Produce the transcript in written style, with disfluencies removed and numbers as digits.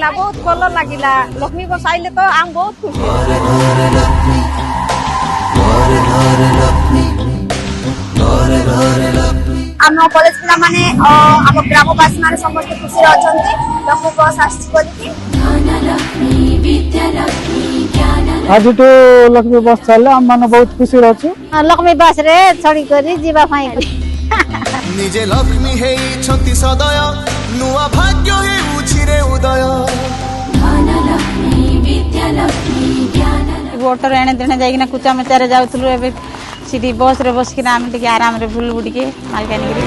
लगिला बहुत भल लगिला लक्ष्मी बस आइले तो आम बहुत खुशी आम कॉलेज पिला माने आम ग्रामवासी माने समस्त खुशी अछंती लक्ष्मी बस आसी बोलिकी आज तो लक्ष्मी बस चल आम मान बहुत खुशी अच्छु लक्ष्मी बस रे चढ़ी करी जीवा फाई निजे लक्ष्मी हे छंती सदय नुआ भाग्य हे उछिरे उदय ऑटो एणे देने जाइकिना कुचा मचारे जाउथलु एबे सिटी बस रे बसकिना हम टिके आराम रे बुलबुडी के मालकानगिरी